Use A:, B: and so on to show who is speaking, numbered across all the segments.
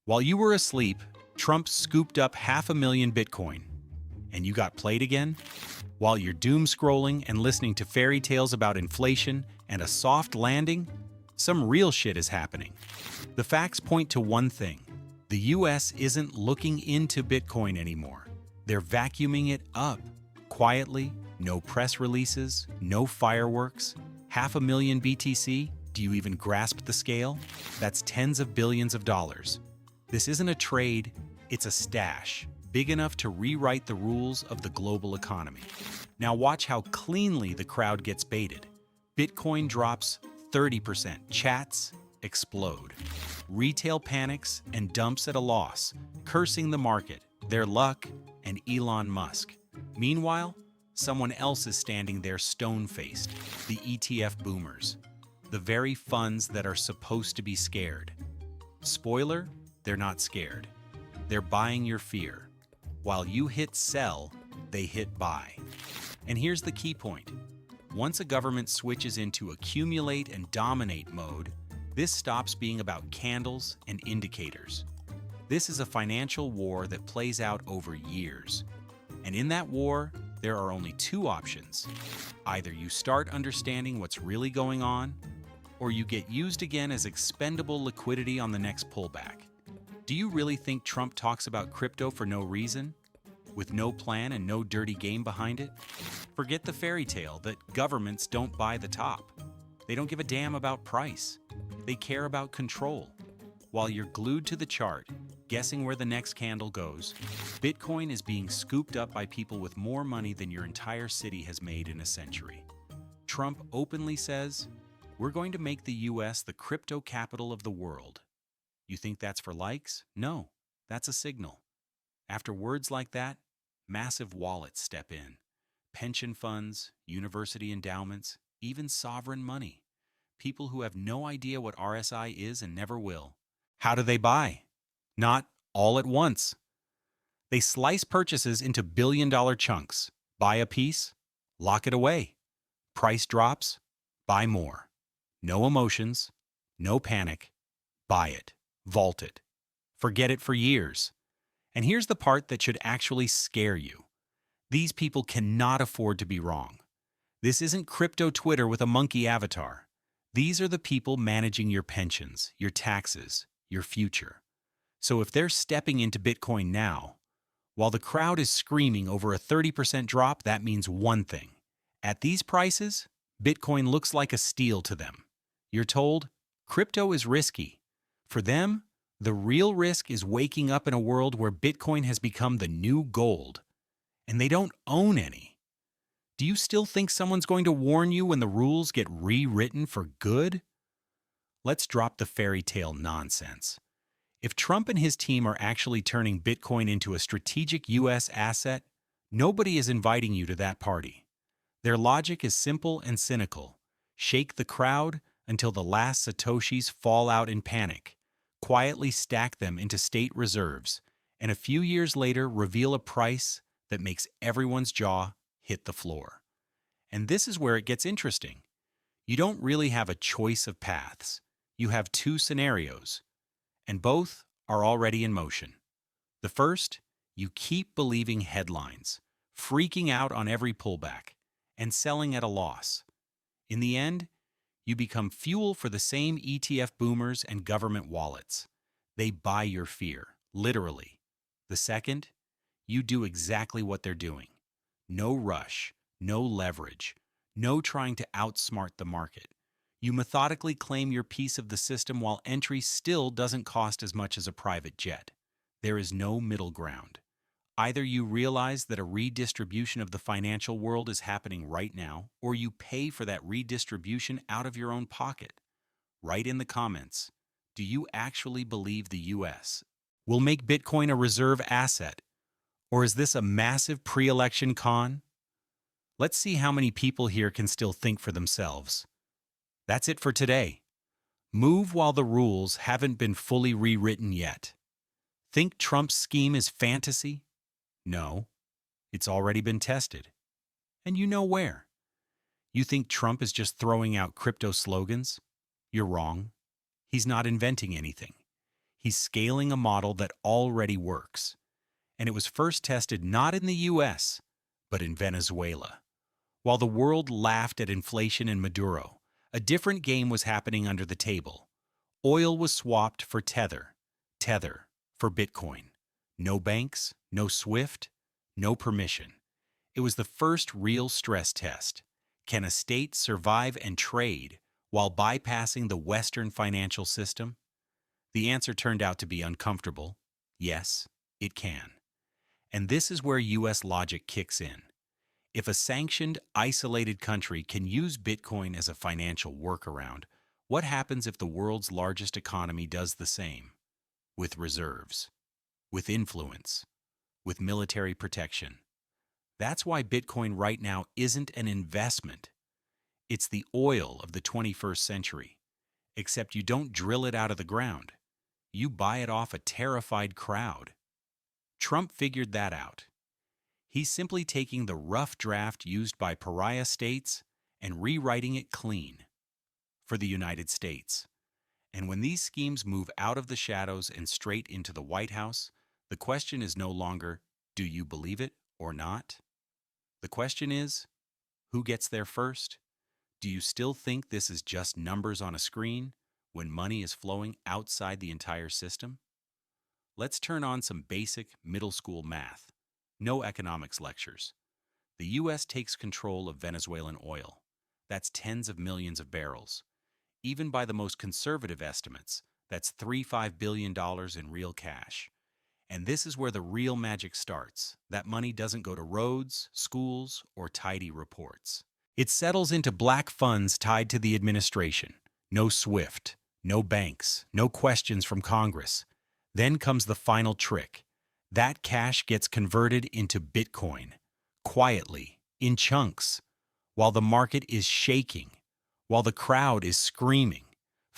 A: While you were asleep, Trump scooped up 500,000 Bitcoin. And you got played again? While you're doom scrolling and listening to fairy tales about inflation and a soft landing, some real shit is happening. The facts point to one thing. The US isn't looking into Bitcoin anymore. They're vacuuming it up. Quietly, no press releases, no fireworks. 500,000 BTC? Do you even grasp the scale? That's tens of billions of dollars. This isn't a trade, it's a stash, big enough to rewrite the rules of the global economy. Now watch how cleanly the crowd gets baited. Bitcoin drops 30%, chats explode. Retail panics and dumps at a loss, cursing the market, their luck, and Elon Musk. Meanwhile, someone else is standing there stone-faced, the ETF boomers, the very funds that are supposed to be scared. Spoiler, they're not scared. They're buying your fear. While you hit sell, they hit buy. And here's the key point. Once a government switches into accumulate and dominate mode, this stops being about candles and indicators. This is a financial war that plays out over years. And in that war, there are only two options. Either you start understanding what's really going on, or you get used again as expendable liquidity on the next pullback. Do you really think Trump talks about crypto for no reason? With no plan and no dirty game behind it? Forget the fairy tale that governments don't buy the top. They don't give a damn about price. They care about control. While you're glued to the chart, guessing where the next candle goes, Bitcoin is being scooped up by people with more money than your entire city has made in a century. Trump openly says, "We're going to make the US the crypto capital of the world." You think that's for likes? No, that's a signal. After words like that, massive wallets step in. Pension funds, university endowments, even sovereign money. People who have no idea what RSI is and never will. How do they buy? Not all at once. They slice purchases into billion-dollar chunks. Buy a piece, lock it away. Price drops, buy more. No emotions, no panic. Buy it, vault it. Forget it for years. And here's the part that should actually scare you. These people cannot afford to be wrong. This isn't crypto Twitter with a monkey avatar. These are the people managing your pensions, your taxes, your future. So if they're stepping into Bitcoin now, while the crowd is screaming over a 30% drop, that means one thing. At these prices, Bitcoin looks like a steal to them. You're told, crypto is risky. For them, the real risk is waking up in a world where Bitcoin has become the new gold, and they don't own any. Do you still think someone's going to warn you when the rules get rewritten for good? Let's drop the fairy tale nonsense. If Trump and his team are actually turning Bitcoin into a strategic US asset, nobody is inviting you to that party. Their logic is simple and cynical. Shake the crowd until the last Satoshis fall out in panic. Quietly stack them into state reserves, and a few years later reveal a price that makes everyone's jaw hit the floor. And this is where it gets interesting. You don't really have a choice of paths. You have two scenarios, and both are already in motion. The first, you keep believing headlines, freaking out on every pullback, and selling at a loss. In the end, you become fuel for the same ETF boomers and government wallets. They buy your fear, literally. The second, you do exactly what they're doing. No rush, no leverage, no trying to outsmart the market. You methodically claim your piece of the system while entry still doesn't cost as much as a private jet. There is no middle ground. Either you realize that a redistribution of the financial world is happening right now, or you pay for that redistribution out of your own pocket. Write in the comments, do you actually believe the US will make Bitcoin a reserve asset? Or is this a massive pre-election con? Let's see how many people here can still think for themselves. That's it for today. Move while the rules haven't been fully rewritten yet. Think Trump's scheme is fantasy? No, it's already been tested. And you know where. You think Trump is just throwing out crypto slogans? You're wrong. He's not inventing anything. He's scaling a model that already works. And it was first tested not in the US, but in Venezuela. While the world laughed at inflation in Maduro, a different game was happening under the table. Oil was swapped for Tether, Tether for Bitcoin. No banks, no SWIFT, no permission. It was the first real stress test. Can a state survive and trade while bypassing the Western financial system? The answer turned out to be uncomfortable. Yes, it can. And this is where US logic kicks in. If a sanctioned, isolated country can use Bitcoin as a financial workaround, what happens if the world's largest economy does the same? With reserves, with influence, with military protection. That's why Bitcoin right now isn't an investment. It's the oil of the 21st century. Except you don't drill it out of the ground. You buy it off a terrified crowd. Trump figured that out. He's simply taking the rough draft used by pariah states and rewriting it clean for the United States. And when these schemes move out of the shadows and straight into the White House, the question is no longer, do you believe it or not? The question is, who gets there first? Do you still think this is just numbers on a screen when money is flowing outside the entire system? Let's turn on some basic middle school math. No economics lectures. The U.S. takes control of Venezuelan oil. That's tens of millions of barrels. Even by the most conservative estimates, that's $35 billion in real cash. And this is where the real magic starts. That money doesn't go to roads, schools, or tidy reports. It settles into black funds tied to the administration. No SWIFT, no banks, no questions from Congress. Then comes the final trick. That cash gets converted into Bitcoin, quietly, in chunks, while the market is shaking, while the crowd is screaming.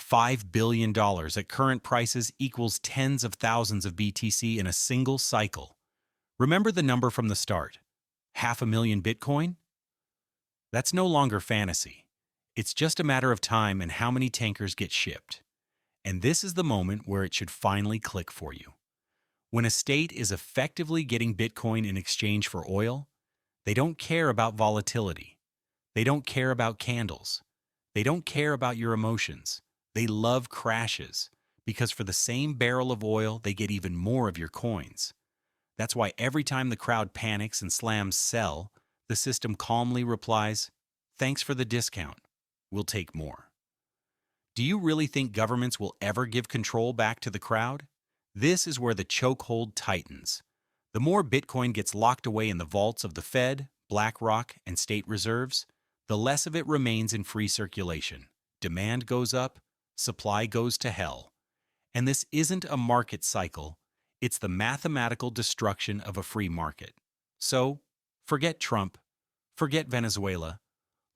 A: $5 billion at current prices equals tens of thousands of BTC in a single cycle. Remember the number from the start? 500,000 Bitcoin? That's no longer fantasy. It's just a matter of time and how many tankers get shipped. And this is the moment where it should finally click for you. When a state is effectively getting Bitcoin in exchange for oil, they don't care about volatility. They don't care about candles. They don't care about your emotions. They love crashes, because for the same barrel of oil, they get even more of your coins. That's why every time the crowd panics and slams sell, the system calmly replies, "Thanks for the discount. We'll take more." Do you really think governments will ever give control back to the crowd? This is where the chokehold tightens. The more Bitcoin gets locked away in the vaults of the Fed, BlackRock, and state reserves, the less of it remains in free circulation. Demand goes up, supply goes to hell. And this isn't a market cycle, it's the mathematical destruction of a free market. So, forget Trump, forget Venezuela,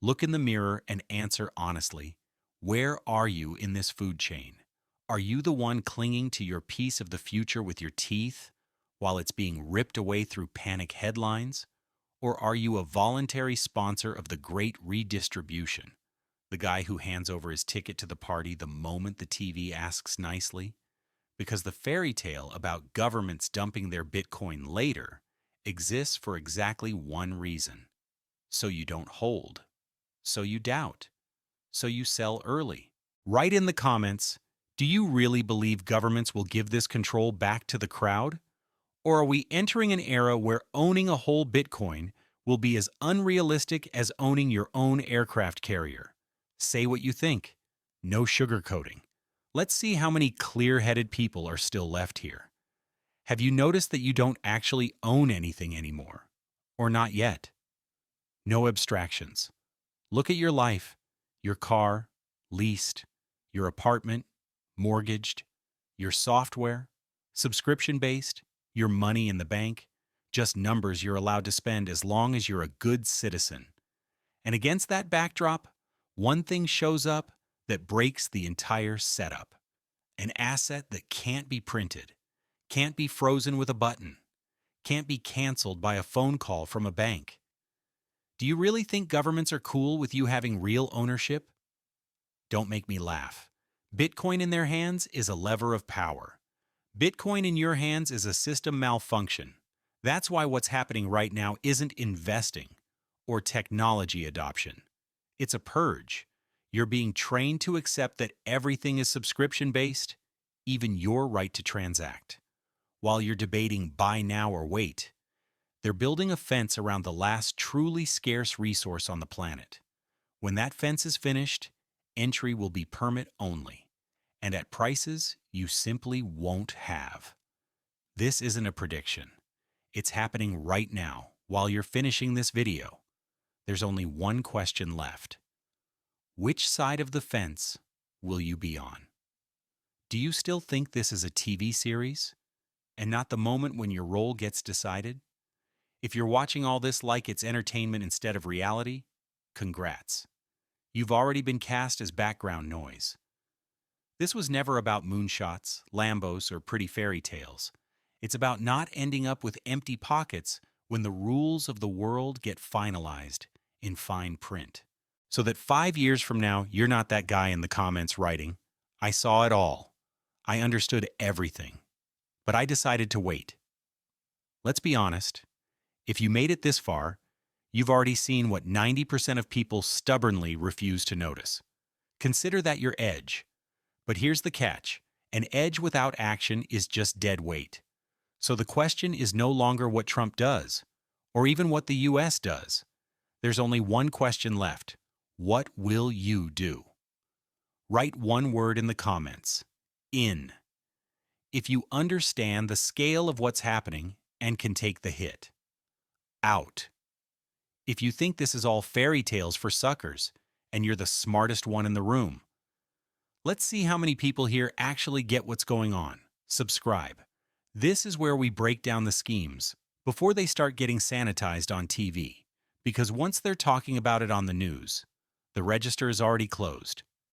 A: look in the mirror and answer honestly. Where are you in this food chain? Are you the one clinging to your piece of the future with your teeth while it's being ripped away through panic headlines? Or are you a voluntary sponsor of the great redistribution? The guy who hands over his ticket to the party the moment the TV asks nicely? Because the fairy tale about governments dumping their Bitcoin later exists for exactly one reason. So you don't hold. So you doubt. So you sell early. Write in the comments, do you really believe governments will give this control back to the crowd? Or are we entering an era where owning a whole Bitcoin will be as unrealistic as owning your own aircraft carrier? Say what you think. No sugarcoating. Let's see how many clear-headed people are still left here. Have you noticed that you don't actually own anything anymore? Or not yet? No abstractions. Look at your life, your car, leased, your apartment, mortgaged, your software, subscription-based, your money in the bank, just numbers you're allowed to spend as long as you're a good citizen. And against that backdrop, one thing shows up that breaks the entire setup. An asset that can't be printed, can't be frozen with a button, can't be canceled by a phone call from a bank. Do you really think governments are cool with you having real ownership? Don't make me laugh. Bitcoin in their hands is a lever of power. Bitcoin in your hands is a system malfunction. That's why what's happening right now isn't investing or technology adoption. It's a purge. You're being trained to accept that everything is subscription-based, even your right to transact. While you're debating buy now or wait, they're building a fence around the last truly scarce resource on the planet. When that fence is finished, entry will be permit only, and at prices you simply won't have. This isn't a prediction. It's happening right now while you're finishing this video. There's only one question left. Which side of the fence will you be on? Do you still think this is a TV series and not the moment when your role gets decided? If you're watching all this like it's entertainment instead of reality, congrats. You've already been cast as background noise. This was never about moonshots, Lambos, or pretty fairy tales. It's about not ending up with empty pockets when the rules of the world get finalized in fine print. So that 5 years from now, you're not that guy in the comments writing, "I saw it all. I understood everything. But I decided to wait." Let's be honest. If you made it this far, you've already seen what 90% of people stubbornly refuse to notice. Consider that your edge. But here's the catch. An edge without action is just dead weight. So the question is no longer what Trump does, or even what the US does. There's only one question left. What will you do? Write one word in the comments. In. If you understand the scale of what's happening and can take the hit. Out. If you think this is all fairy tales for suckers and you're the smartest one in the room. Let's see how many people here actually get what's going on. Subscribe. This is where we break down the schemes before they start getting sanitized on TV. Because once they're talking about it on the news, the register is already closed.